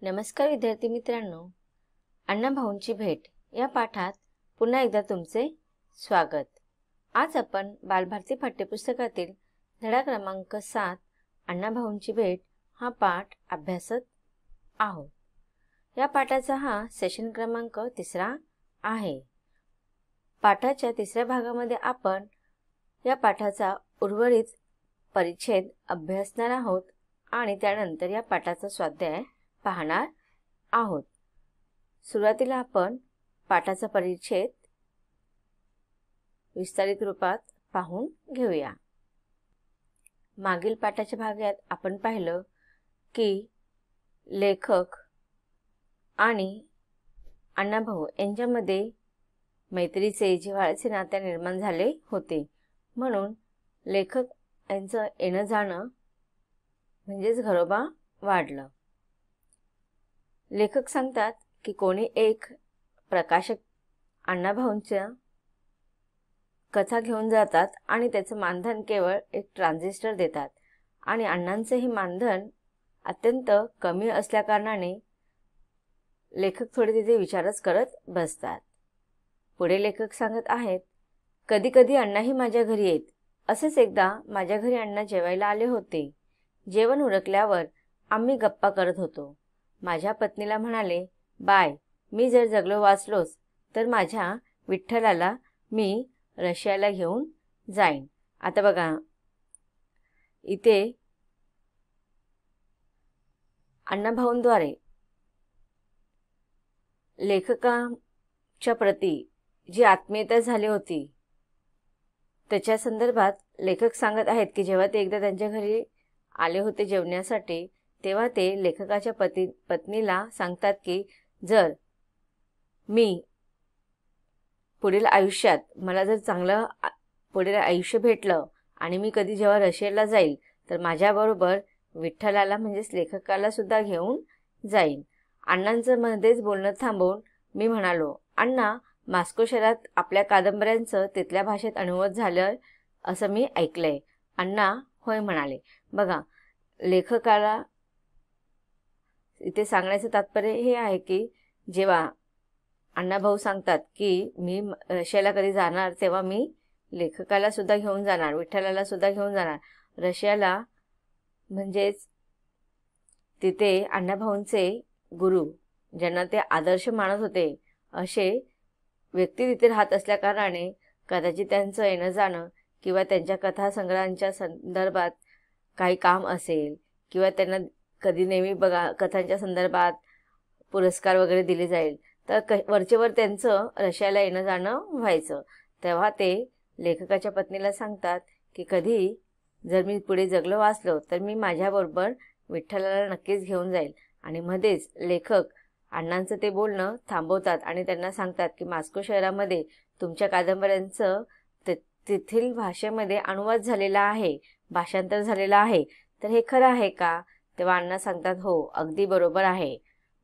नमस्कार विद्यार्थी मित्रांनो, अण्णाभाऊंची भेट या पाठात पुन्हा एकदा तुमचे स्वागत। आज आपण बालभारती पाठ्यपुस्तकातील धडा क्रमांक 7 अण्णाभाऊंची भेट हा पाठ अभ्यासत आहोत। या पाठाचा हा सेशन क्रमांक 3 आहे। पाठाच्या 3ऱ्या भागामध्ये आपण या पाठाचा उर्वरित परिच्छेद अभ्यासणार आहोत आणि त्यानंतर या पाठाचा स्वाध्याय पाहणार आहोत। सुरुवातीला आपण पाठाचा परिच्छेद विस्तारित रूपात पाहून घेऊया। मागील पाठाच्या भागात आपण पाहिलं की लेखक आणि अण्णाभाऊ यांच्यामध्ये मैत्रीचे जिव्हाळ्याचे नाते निर्माण झाले होते, म्हणून लेखक यांचं येणं जाणं म्हणजेच घरोबा वाढलं। लेखक सांगतात की कोणी एक प्रकाशक अण्णाभाऊंच्या कथा घेऊन जातात आणि त्याचं मानधन केवळ एक ट्रान्झिस्टर देतात आणि अण्णांचे हे मानधन अत्यंत कमी असल्याकारणाने लेखक थोडे तिथे विचारच करत बसतात। पुढे लेखक सांगत आहेत, कधी कधी अण्णाही माझ्या घरी येत। असेच एकदा माझ्या घरी अण्णा जेवायला आले होते। जेवण उरकल्यावर आम्ही गप्पा करत होतो। माझ्या पत्नीला म्हणाले, बाय, मी जर जगलो वाचलोच तर माझ्या विठ्ठलाला मी रशियाला घेऊन जाईन। आता बघा, इथे अण्णाभाऊंद्वारे लेखकाच्या प्रती जी आत्मीयता झाली होती त्याच्या संदर्भात लेखक सांगत आहेत की जेव्हा ते एकदा त्यांच्या घरी आले होते जेवण्यासाठी, तेव्हा ते लेखकाच्या पत्नीला सांगतात की जर मी पुढील आयुष्यात मला जर चांगलं पुढील आयुष्य भेटलं आणि मी कधी जेव्हा रशियाला जाईल तर माझ्याबरोबर विठ्ठलाला म्हणजेच लेखकाला सुद्धा घेऊन जाईन। अण्णांचं मध्येच बोलणं थांबवून मी म्हणालो, अण्णा, मॉस्को शहरात आपल्या कादंबऱ्यांचं तिथल्या भाषेत अनुवाद झालं असं मी ऐकलंय। अण्णा होय म्हणाले। बघा, लेखकाला इथे सांगण्याचं तात्पर्य हे आहे की जेव्हा अण्णाभाऊ सांगतात की मी रशियाला कधी जाणार तेव्हा मी लेखकाला सुद्धा घेऊन जाणार, विठ्ठलाला सुद्धा घेऊन जाणार रशियाला। म्हणजेच तिथे अण्णाभाऊंचे गुरु, ज्यांना ते आदर्श मानत होते, असे व्यक्ती तिथे राहत असल्याकारणाने कदाचित त्यांचं येणं जाणं किंवा त्यांच्या कथा संग्रहांच्या संदर्भात काही काम असेल किंवा त्यांना कधी नेहमी बघा कथांच्या संदर्भात पुरस्कार वगैरे दिले जाईल तर वरचेवर त्यांचं रशियाला येणं जाणं व्हायचं। तेव्हा ते लेखकाच्या पत्नीला सांगतात की कधी जर मी पुढे जगलो वाचलो तर मी माझ्याबरोबर विठ्ठलाला नक्कीच घेऊन जाईल। आणि मध्येच लेखक अण्णांचं ते बोलणं थांबवतात आणि त्यांना सांगतात की मॉस्को शहरामध्ये तुमच्या कादंबऱ्यांचं तेथील भाषेमध्ये अनुवाद झालेला आहे, भाषांतर झालेलं आहे, तर हे खरं आहे का? तेव्हा अण्णा सांगतात, हो, अगदी बरोबर आहे।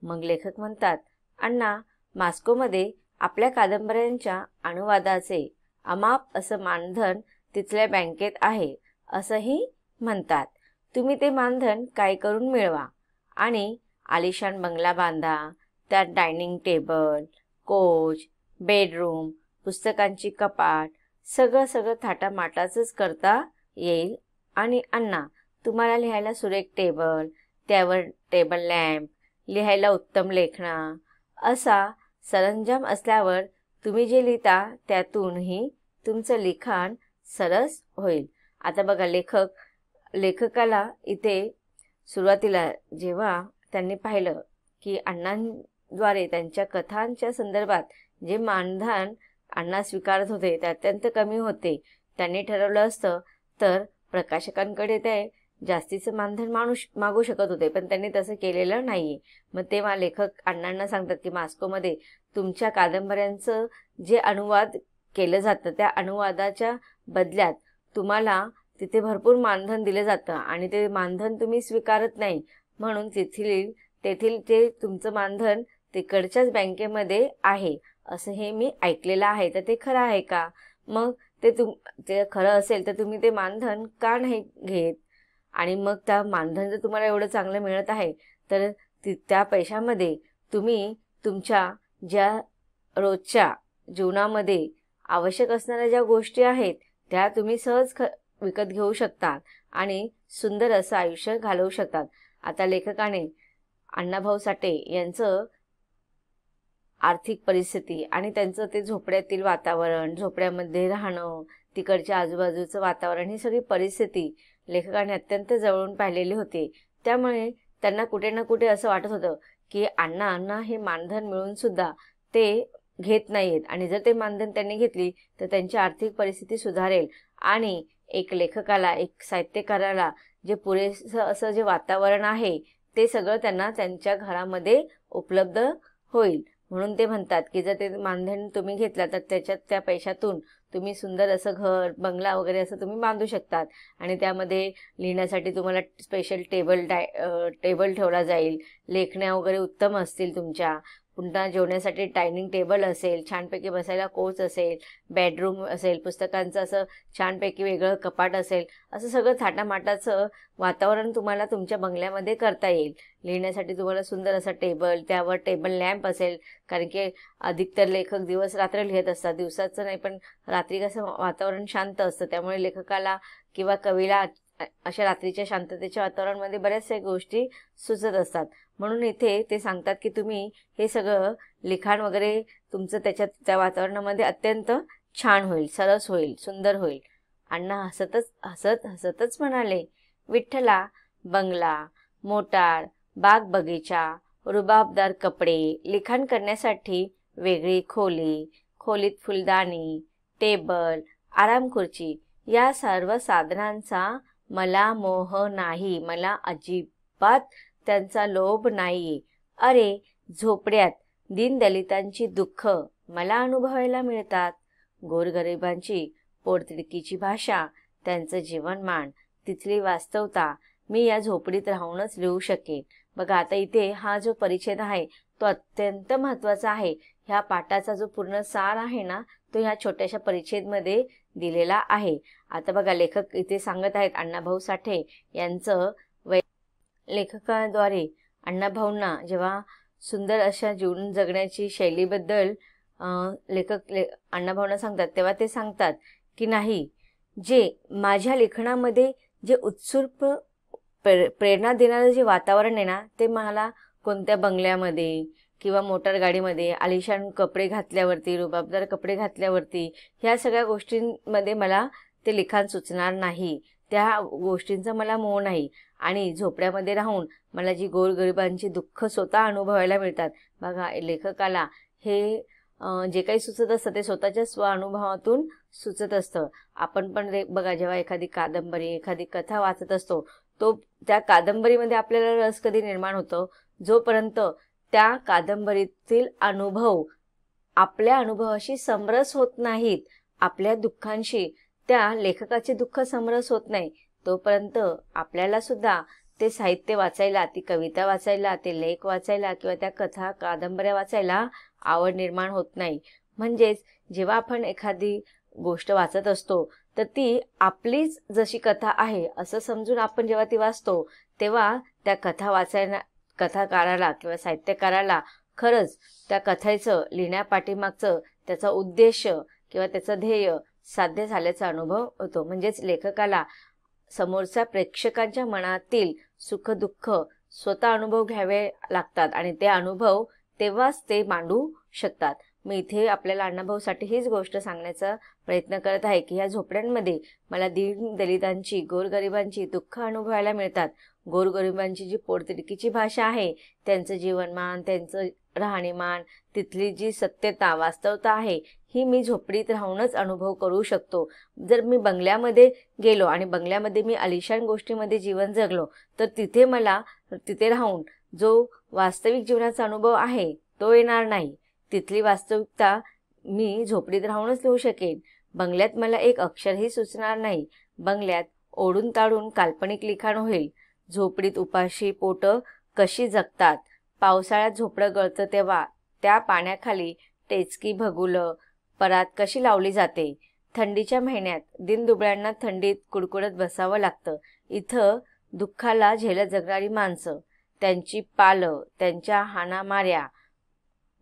मग लेखक म्हणतात, अण्णा, मॉस्कोमध्ये आपल्या कादंबऱ्यांच्या अनुवादाचे अमाप असं मानधन तिथल्या बँकेत आहे असंही म्हणतात। तुम्ही ते मानधन काय करून मिळवा आणि आलिशान बंगला बांधा, त्यात डायनिंग टेबल, कोच, बेडरूम, पुस्तकांची कपाट, सगळं थाटामाटाचंच करता येईल। आणि अण्णा, तुम्हाला लिहायला सुरेख टेबल, त्यावर टेबल लॅम्प, लिहायला उत्तम लेखना असा सरंजाम असल्यावर तुम्ही जे लिहिता त्यातूनही तुमचं लिखाण सरस होईल। आता बघा, लेखकाला इथे सुरुवातीला जेव्हा त्यांनी पाहिलं की अण्णांद्वारे त्यांच्या कथांच्या संदर्भात जे मानधन अण्णा स्वीकारत होते ते अत्यंत कमी होते, त्यांनी ठरवलं असतं तर प्रकाशकांकडे ते जास्तीचं मानधन मागू शकत होते, पण त्यांनी तसं केलेलं नाहीये। मग तेव्हा लेखक अण्णांना सांगतात की मॉस्कोमध्ये तुमच्या कादंबऱ्यांचं जे अनुवाद केलं जातं त्या अनुवादाच्या बदल्यात तुम्हाला तिथे भरपूर मानधन दिलं जातं आणि ते मानधन तुम्ही स्वीकारत नाही, म्हणून तेथील ते तुमचं मानधन तिकडच्याच बँकेमध्ये आहे असं हे मी ऐकलेलं आहे, तर ते खरं आहे का? मग ते खरं असेल तर तुम्ही ते मानधन का नाही घेत? आणि मग त्या मानधन जर तुम्हाला एवढं चांगलं मिळत आहे तर त्या पैशामध्ये तुम्ही तुमच्या ज्या रोजच्या जीवनामध्ये आवश्यक असणाऱ्या ज्या गोष्टी आहेत त्या तुम्ही सहज विकत घेऊ शकतात आणि सुंदर असं आयुष्य घालवू शकतात. आता लेखकाने अण्णाभाऊ साठे यांचं आर्थिक परिस्थिती आणि त्यांचं ते झोपड्यातील वातावरण, झोपड्यामध्ये राहणं, तिकडच्या आजूबाजूचं वातावरण, ही सगळी परिस्थिती लेखकाने अत्यंत जवळून पाहिलेली होती. त्यामुळे त्यांना कुठे ना कुठे असं वाटत होतं की अण्णा हे मानधन मिळून सुद्धा ते घेत नाहीत आणि जर ते मानधन त्यांनी घेतली तर त्यांची आर्थिक परिस्थिती सुधारेल आणि एक लेखकाला, एक साहित्यकाराला जे पुरेसं असं जे वातावरण आहे ते सगळं त्यांना त्यांच्या घरामध्ये उपलब्ध होईल. म्हणून ते म्हणतात की जर ते मानधन तुम्ही घेतला तर त्या पैशातून तुम्ही सुंदर असं घर, बंगला वगैरे असं तुम्ही बांधू शकतात आणि त्यामध्ये लिहिण्यासाठी तुम्हाला स्पेशल टेबल ठेवला जाईल, लेखण्या वगैरे उत्तम असतील तुमच्या, पुन्हा जेवण्यासाठी डायनिंग टेबल असेल, छानपैकी बसायला कोच असेल, बेडरूम असेल, पुस्तकांचं असं छानपैकी वेगळं कपाट असेल, असं सगळं थाटामाटाचं वातावरण तुम्हाला तुमच्या बंगल्यामध्ये करता येईल. लिहिण्यासाठी तुम्हाला सुंदर असा टेबल, त्यावर टेबल लॅम्प असेल, कारण की अधिकतर लेखक दिवस रात्र लिहित असतात, दिवसाचं नाही पण रात्री कसं वातावरण शांत असतं, त्यामुळे लेखकाला किंवा कवीला अशा रात्रीच्या शांततेच्या वातावरणामध्ये बऱ्याचशा गोष्टी सुचत असतात. म्हणून इथे ते सांगतात की तुम्ही हे सगळं लिखाण वगैरे तुमचं त्या वातावरणामध्ये अत्यंत छान होईल, सरस होईल, सुंदर होईल. अण्णा हसतच म्हणाले, विठ्ठला, बंगला, मोटार, बाग बगीचा, रुबाबदार कपडे, लिखाण करण्यासाठी वेगळी खोली, खोलीत फुलदाणी, टेबल, आराम खुर्ची, या सर्व साधनांचा मला मोह नाही, मला अजिबात त्यांचा लोभ नाही. अरे, झोपड्यात दीनदलितांची दुःख मला अनुभवायला मिळतात. गोरगरिबांची पोटतिडकीची भाषा, त्यांचं जीवनमान, तिथली वास्तवता मी या झोपडीत राहूनच लिहू शकेन. बघा, आता इथे हा जो परिच्छेद आहे तो अत्यंत महत्त्वाचा आहे. ह्या पाठाचा जो पूर्ण सार आहे ना तो ह्या छोट्याशा परिच्छेदमध्ये दिलेला आहे. आता बघा, लेखक इथे सांगत आहेत अण्णाभाऊ साठे यांचं लेखकाद्वारे अण्णाभाऊंना जेव्हा सुंदर अशा जीवन जगण्याची शैलीबद्दल अण्णाभाऊंना सांगतात तेव्हा ते सांगतात की नाही, जे माझ्या लेखनामध्ये जे उत्स्फूर्त प्रेरणा देणारं जे वातावरण आहे ना ते मला कोणत्या बंगल्यामध्ये किंवा मोटार गाडीमध्ये आलिशान कपडे घातल्यावरती, रुबाबदार कपडे घातल्यावरती, ह्या सगळ्या गोष्टींमध्ये मला ते लिखाण सुचणार नाही. त्या गोष्टींचा मला मोह नाही. आणि झोपड्यामध्ये राहून मला जी गोरगरिबांची दुःख स्वतः अनुभवायला मिळतात. बघा, लेखकाला हे जे काही सुचत असतं ते स्वतःच्या स्वानुभवातून सुचत असतं. आपण पण बघा, जेव्हा एखादी कादंबरी, एखादी कथा वाचत असतो तो त्या कादंबरीमध्ये आपल्याला रस कधी निर्माण होतो, जोपर्यंत त्या कादंबरीतील अनुभव आपल्या अनुभवाशी समरस होत नाहीत, आपल्या दुःखांशी त्या लेखकाचे दुःख समरस होत नाही, तोपर्यंत आपल्याला सुद्धा ते साहित्य वाचायला, ती कविता वाचायला, ते लेख वाचायला किंवा त्या कथा, कादंबऱ्या वाचायला आवड निर्माण होत नाही. म्हणजेच जेव्हा आपण एखादी गोष्ट वाचत असतो तर ती आपलीच जशी कथा आहे असं समजून आपण जेव्हा ती वाचतो तेव्हा त्या कथाकाराला किंवा साहित्यकाराला खरंच त्या कथेचं लिहिण्यापाठीमागचं त्याचा उद्देश किंवा त्याचं ध्येय साध्य झाल्याचा अनुभव होतो. म्हणजेच लेखकाला समोरच्या प्रेक्षकांच्या मनातील सुख दुःख स्वतः अनुभव घ्यावे लागतात आणि ते अनुभव तेव्हाच ते मांडू शकतात. मी इथे आपल्याला अण्णाभाऊ साठे हीच गोष्ट सांगण्याचा प्रयत्न करत आहे की ह्या झोपड्यांमध्ये मला दीनदलितांची, गोरगरिबांची दुःख अनुभवायला मिळतात. गोरगरिबांची जी पोटतिडकीची भाषा आहे, त्यांचं जीवनमान, त्यांचं राहणीमान, तिथली जी सत्यता, वास्तवता आहे, ही मी झोपडीत राहूनच अनुभव करू शकतो. जर मी बंगल्यामध्ये गेलो आणि बंगल्यामध्ये मी आलिशान गोष्टीमध्ये जीवन जगलो तर तिथे राहून जो वास्तविक जीवनाचा अनुभव आहे तो येणार नाही. तिथली वास्तविकता मी झोपडीत राहूनच लिहू शकेन. बंगल्यात मला एक अक्षरही सुचणार नाही. बंगल्यात ओढून ताडून काल्पनिक लिखाण होईल. झोपडीत उपाशी पोटं कशी जगतात, पावसाळ्यात झोपडं गळतं तेव्हा त्या पाण्याखाली टेचकी भगुलं परात कशी लावली जाते, थंडीच्या महिन्यात दिनदुबळ्यांना थंडीत कुडकुडत बसावं लागतं. इथं दुःखाला झेलत जगणारी माणसं, त्यांची पालं, त्यांच्या हाणामाऱ्या,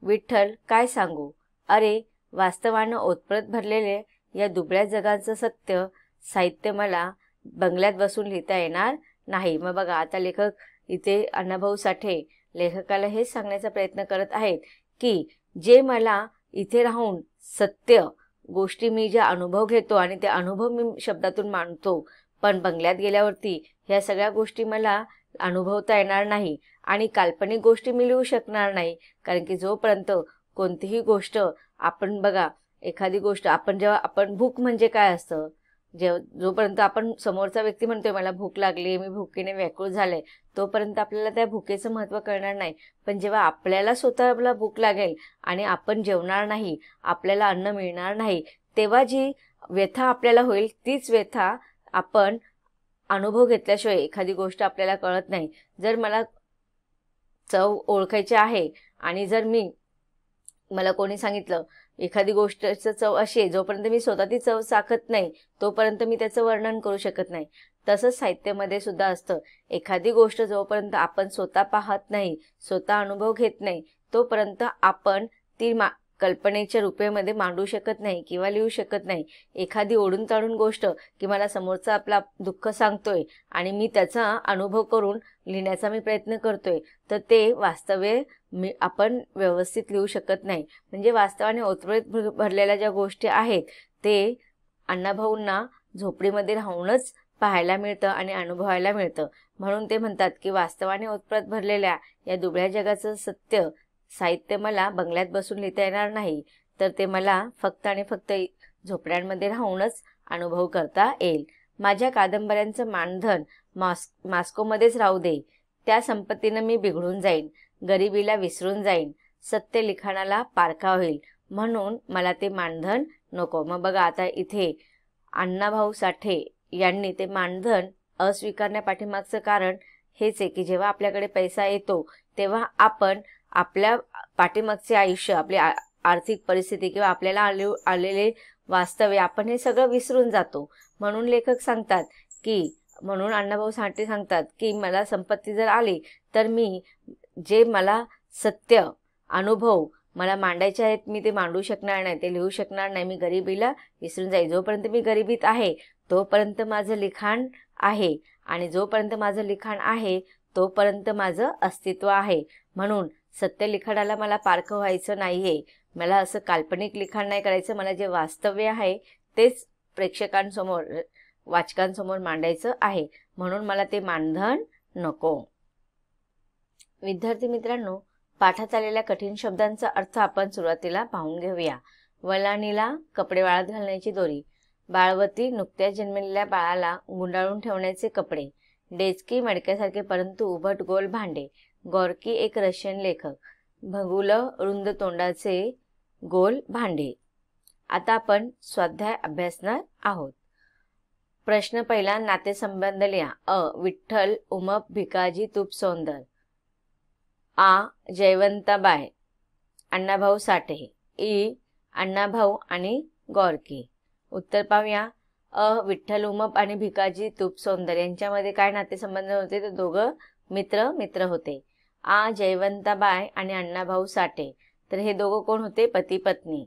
विठ्ठल काय सांगू. अरे वास्तवानं ओतप्रत भरलेले या दुबळ्या जगाचं सत्य साहित्य मला बंगल्यात बसून लिहिता येणार नाही. मग बघा, आता लेखक इथे अण्णाभाऊ साठे लेखकाला हेच सांगण्याचा प्रयत्न करत आहेत की जे मला इथे राहून सत्य गोष्टी मी जे अनुभव घेतो आणि ते अनुभव मी शब्दातून मांडतो, पण बंगल्यात गेल्यावरती ह्या सगळ्या गोष्टी मला अनुभवता येणार नाही आणि काल्पनिक गोष्टी मी लिहू शकणार नाही. कारण की जोपर्यंत कोणतीही गोष्ट आपण बघा, एखादी गोष्ट आपण भूक म्हणजे काय असतं, जोपर्यंत आपण समोरचा व्यक्ती म्हणतोय मला भूक लागली, मी भुकेने व्याकुळ झाले, तोपर्यंत आपल्याला त्या भुकेचं महत्त्व कळणार नाही. पण जेव्हा आपल्याला स्वतःला भूक लागेल आणि आपण जेवणार नाही, आपल्याला अन्न मिळणार नाही, तेव्हा जी व्यथा आपल्याला होईल तीच व्यथा आपण अनुभव घेतल्याशिवाय एखादी गोष्ट आपल्याला कळत नाही. जर मला चव ओळखायची आहे आणि जर मला कोणी सांगितलं एखादी गोष्टचं चव अशी आहे, जोपर्यंत मी स्वतः ती चव चाखत नाही तोपर्यंत मी त्याचं वर्णन करू शकत नाही. तसंच साहित्यामध्ये सुद्धा असतं. एखादी गोष्ट जोपर्यंत आपण स्वतः पाहत नाही, स्वतः अनुभव घेत नाही, तोपर्यंत आपण ती कल्पनेच्या रूपेमध्ये मांडू शकत नाही किंवा लिहू शकत नाही. एखादी ओढून ताणून गोष्ट की मला समोरचा आपला दुःख सांगतोय आणि मी त्याचा अनुभव करून लिहिण्याचा मी प्रयत्न करतोय, तर ते वास्तव्य आपण व्यवस्थित लिहू शकत नाही. म्हणजे वास्तवाने ओतप्रोत भरलेल्या ज्या गोष्टी आहेत ते अण्णाभाऊंना झोपडीमध्ये राहूनच पाहायला मिळतं आणि अनुभवायला मिळतं. म्हणून ते म्हणतात की वास्तवाने ओतप्रोत भरलेल्या या दुबळ्या जगाचं सत्य साहित्य मला बंगल्यात बसून लिहिता येणार नाही, तर ते मला फक्त आणि फक्त झोपड्यांमध्ये राहूनच अनुभव करता येईल. माझ्या कादंबऱ्यांचं मानधन मॉस्कोमध्येच राहू दे, त्या संपत्तीनं मी बिघडून जाईन, गरिबीला विसरून जाईन, सत्य लिखाणाला पारखा होईल, म्हणून मला ते मानधन नको. मग बघा, आता इथे अण्णाभाऊ साठे यांनी ते मानधन अस्वीकारण्यापाठीमागचं कारण हेच आहे की जेव्हा आपल्याकडे पैसा येतो तेव्हा आपण आपल्या पाठीमागचे आयुष्य, आपली आर्थिक परिस्थिती किंवा आपल्याला आलेले वास्तव्य आपण हे सगळं विसरून जातो. म्हणून लेखक सांगतात की म्हणून अण्णाभाऊ साठे सांगतात की मला संपत्ती जर आली तर मी जे मला सत्य अनुभव मला मांडायचे आहेत मी ते मांडू शकणार नाही, ते लिहू शकणार नाही. मी गरिबीला विसरून जाईल. जोपर्यंत मी गरिबीत आहे तोपर्यंत माझं लिखाण आहे आणि जोपर्यंत माझं लिखाण आहे तोपर्यंत माझं अस्तित्व आहे. म्हणून सत्य लिखाणाला मला पारखं व्हायचं नाहीये. मला असं काल्पनिक लिखाण नाही करायचं. मला जे वास्तव्य आहे तेच प्रेक्षकांसमोर, वाचकांसमोर मांडायचं आहे. म्हणून मला ते मानधन नको. विद्यार्थी मित्रांनो, पाठात आलेल्या कठीण शब्दांचा अर्थ आपण सुरुवातीला पाहून घेऊया. वलानीला कपडे वाळत घालण्याची दोरी, बाळवती नुकत्याच जन्मलेल्या बाळाला गुंडाळून ठेवण्याचे कपडे, डेचकी मडक्यासारखे परंतु उभट गोल भांडे, गॉर्की एक रशियन लेखक, भगुल रुंद तोंडाचे गोल भांडे. आता आपण स्वाध्याय अभ्यासणार आहोत. प्रश्न पहिला, नातेसंबंध लिहा. अ. विठ्ठल उमप भिकाजी तूप सौंदर. आ. जयवंताबाई अण्णाभाऊ साठे. इ. अण्णाभाऊ आणि गॉर्की. उत्तर पाहूया. अ. विठ्ठल उमप आणि भिकाजी तूप सौंदर यांच्यामध्ये काय नातेसंबंध होते? तर दोघं मित्र होते. आ. जयवंताबाई आणि अण्णाभाऊ साठे, तर हे दोघं कोण होते? पती पत्नी.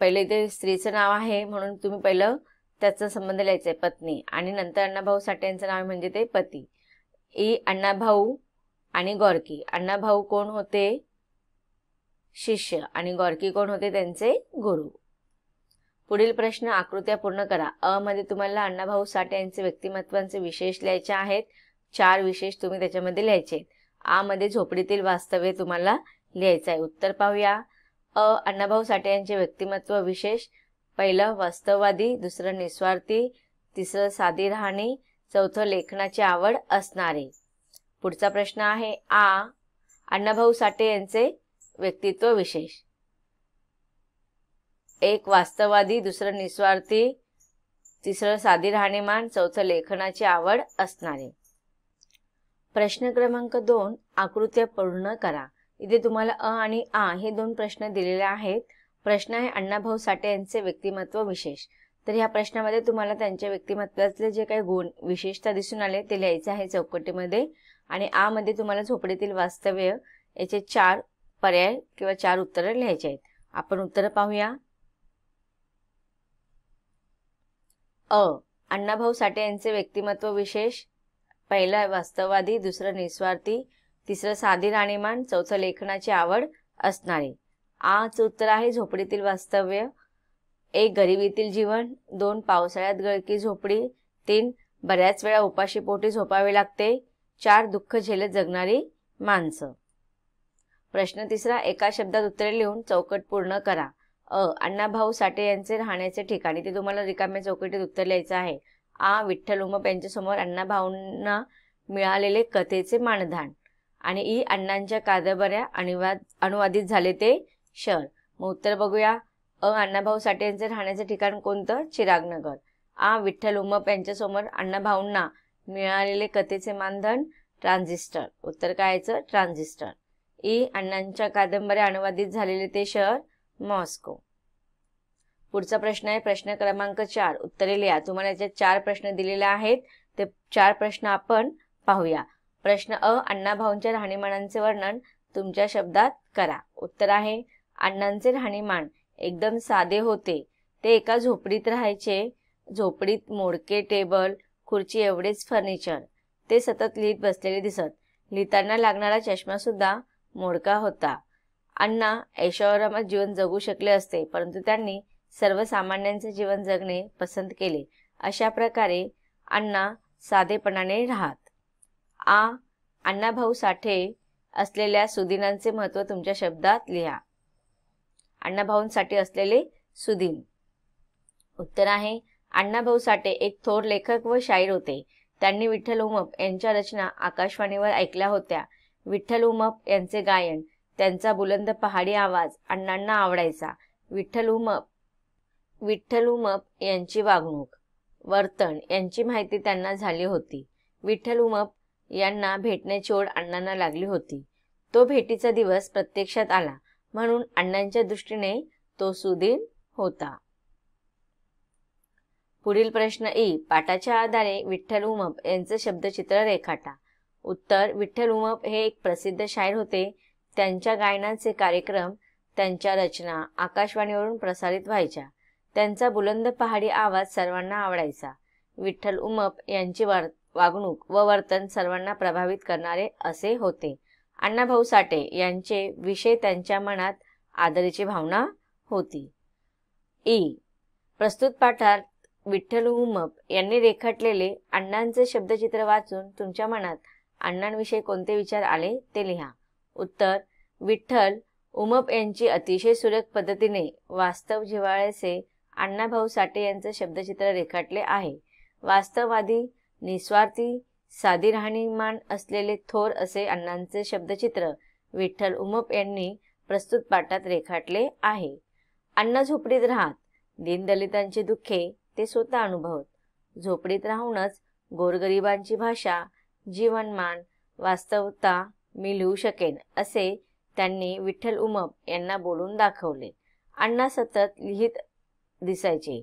पहिले ते स्त्रीचं नाव आहे म्हणून तुम्ही पहिलं त्याचा संबंध लिहायचा पत्नी, आणि नंतर अण्णाभाऊ साठे यांचं नाव म्हणजे ते पती. इ. अण्णाभाऊ आणि गॉर्की. अण्णाभाऊ कोण होते? शिष्य, आणि गॉर्की कोण होते? त्यांचे गुरु. पुढील प्रश्न आकृत्या पूर्ण करा. अ मध्ये तुम्हाला अण्णाभाऊ साठे यांचे व्यक्तिमत्वांचे विशेष लिहायचे आहेत. 4 विशेष तुम्ही त्याच्यामध्ये लिहायचे. आ मध्ये झोपडीतील वास्तव्य तुम्हाला लिहायचं आहे. उत्तर पाहूया. अ. अण्णाभाऊ साठे यांचे व्यक्तिमत्व विशेष. पहिलं वास्तववादी, दुसरं निस्वार्थी, तिसरं साधी राहणी, चौथं लेखनाची आवड असणारे. पुढचा प्रश्न आहे. आ. अण्णाभाऊ साठे यांचे व्यक्तित्व विशेष. 1. वास्तववादी, दुसरं निस्वार्थी, तिसरं साधी राहणीमान, चौथं लेखनाची आवड असणारे. प्रश्न क्रमांक 2. आकृत्या पूर्ण करा. इथे तुम्हाला अ आणि आ हे 2 प्रश्न दिलेले आहेत. प्रश्न आहे अण्णाभाऊ साठे यांचे व्यक्तिमत्व विशेष. तर ह्या प्रश्नामध्ये तुम्हाला त्यांच्या व्यक्तिमत्वातले जे काही गुण विशेषता दिसून आले ते लिहायचे आहे चौकटीमध्ये. आणि आ मध्ये तुम्हाला झोपडीतील वास्तव्य याचे 4 पर्याय किंवा 4 उत्तरं लिहायचे आहेत. आपण उत्तरं पाहूया. अ. अण्णाभाऊ साठे यांचे व्यक्तिमत्व विशेष. पहिलं वास्तववादी, दुसरं निस्वार्थी, तिसरं साधी राहणीमान, चौथं लेखनाची आवड असणारे. आचं उत्तर आहे झोपडीतील वास्तव्य. 1. गरिबीतील जीवन, 2. पावसाळ्यात गळकी झोपडी, 3. बऱ्याच वेळा उपाशीपोटी झोपावे लागते, 4. दुःख झेलत जगणारी माणसं. प्रश्न तिसरा. एका शब्दात उत्तरे लिहून चौकट पूर्ण करा. अ. अण्णाभाऊ साठे यांचे राहण्याचे ठिकाण. इथे तुम्हाला रिकाम्या चौकटीत उत्तर लिहायचं आहे. आ. विठ्ठल उमप यांच्यासमोर अण्णाभाऊंना मिळालेले कथेचे मानधन. आणि ई. अण्णांच्या कादंबऱ्या अनुवादित झाले ते शहर. मग उत्तर बघूया. अ. अण्णाभाऊ साठे यांचे राहण्याचे ठिकाण कोणतं? चिरागनगर. आ. विठ्ठल उमप यांच्यासमोर अण्णाभाऊंना मिळालेले कथेचे मानधन ट्रान्झिस्टर. उत्तर काय याचं? ट्रान्झिस्टर. ई. अण्णांच्या कादंबऱ्या अनुवादित झालेले ते शहर मॉस्को. पुढचा प्रश्न आहे प्रश्न क्रमांक 4. उत्तरे लिहा. तुम्हाला याच्यात 4 प्रश्न दिलेले आहेत. ते 4 प्रश्न आपण पाहूया. प्रश्न अ. अण्णाभाऊंच्या राहणीमानांचे वर्णन तुमच्या शब्दात करा. उत्तर आहे अण्णांचे राहणीमान एकदम साधे होते. ते एका झोपडीत राहायचे. झोपडीत मोडके टेबल, खुर्ची एवढेच फर्निचर. ते सतत लिहित बसलेले दिसत. लिहिताना लागणारा चष्मा सुद्धा मोडका होता. अण्णा ऐशोआरामात जीवन जगू शकले असते, परंतु त्यांनी सर्वसामान्यांचे जीवन जगणे पसंत केले. अशा प्रकारे अण्णा साधेपणाने राहत. आ. अण्णाभाऊ साठे असलेल्या सुदिनांचे महत्त्व तुमच्या शब्दात लिहा. अण्णाभाऊंसाठी असलेले सुदिन. उत्तर आहे अण्णाभाऊ साठे एक थोर लेखक व शाहीर होते. त्यांनी विठ्ठल उमप यांच्या रचना आकाशवाणीवर ऐकल्या होत्या. विठ्ठल उमप यांचे गायन, त्यांचा बुलंद पहाडी आवाज अण्णांना आवडायचा. विठ्ठल उमप यांची वागणूक, वर्तन यांची माहिती त्यांना झाली होती. विठ्ठल उमप यांना भेटण्याची ओढ अण्णांना लागली होती. तो भेटीचा दिवस प्रत्यक्षात आला, म्हणून अण्णांच्या दृष्टीने तो सुदिन होता. पुढील प्रश्न ई. पाठाच्या आधारे विठ्ठल उमप यांचे शब्दचित्र रेखाटा. उत्तर. विठ्ठल उमप हे एक प्रसिद्ध शाहीर होते. त्यांच्या गायनाचे कार्यक्रम, त्यांच्या रचना आकाशवाणीवरून प्रसारित व्हायच्या. त्यांचा बुलंद पहाडी आवाज सर्वांना आवडायचा. विठ्ठल उमप यांची वागणूक व वर्तन सर्वांना प्रभावित करणारे असे होते. अण्णाभाऊ साठे यांचे विषय त्यांच्या मनात आदराची भावना होती. ई. प्रस्तुत पाठात विठ्ठल उमप यांनी रेखाटलेले अण्णांचे शब्दचित्र वाचून तुमच्या मनात अण्णांविषयी कोणते विचार आले ते लिहा. उत्तर. विठ्ठल उमप यांची अतिशय सुरेख पद्धतीने वास्तव जिव्हाळ्याचे अण्णाभाऊ साठे यांचे शब्दचित्र रेखाटले आहे. वास्तववादी, निस्वार्थी, साधी राहणीमान असलेले थोर असे अण्णांचे शब्दचित्र विठ्ठल उमप यांनी प्रस्तुत पाठात रेखाटले आहे. अण्णा झोपडीत राहत. दीनदलितांची दुःखे ते स्वतः अनुभवत. झोपडीत राहूनच गोरगरिबांची भाषा, जीवनमान, वास्तवता मी लिहू शकेन असे त्यांनी विठ्ठल उमप यांना बोलून दाखवले. अण्णा सतत लिहित दिसायचे.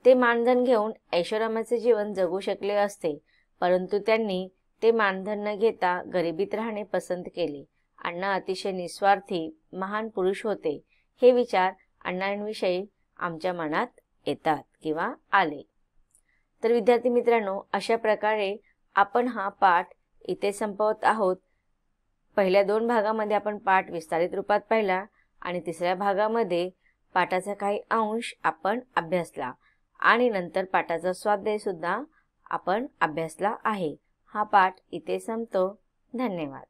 ते मानधन घेऊन ऐशोआरामाचे जीवन जगू शकले असते, परंतु त्यांनी ते मानधन न घेता गरिबीत राहणे पसंत केले. अण्णा अतिशय निस्वार्थी महान पुरुष होते. हे विचार अण्णांविषयी आमच्या मनात येतात किंवा आले. तर विद्यार्थी मित्रांनो, अशा प्रकारे आपण हा पाठ इथे संपवत आहोत. पहिल्या 2 भागामध्ये आपण पाठ विस्तारित रूपात पाहिला आणि तिसऱ्या भागामध्ये पाठाचा काही अंश आपण अभ्यासला आणि नंतर पाठाचा स्वाध्याय सुद्धा आपण अभ्यासला आहे. हा पाठ इथे संपतो. धन्यवाद.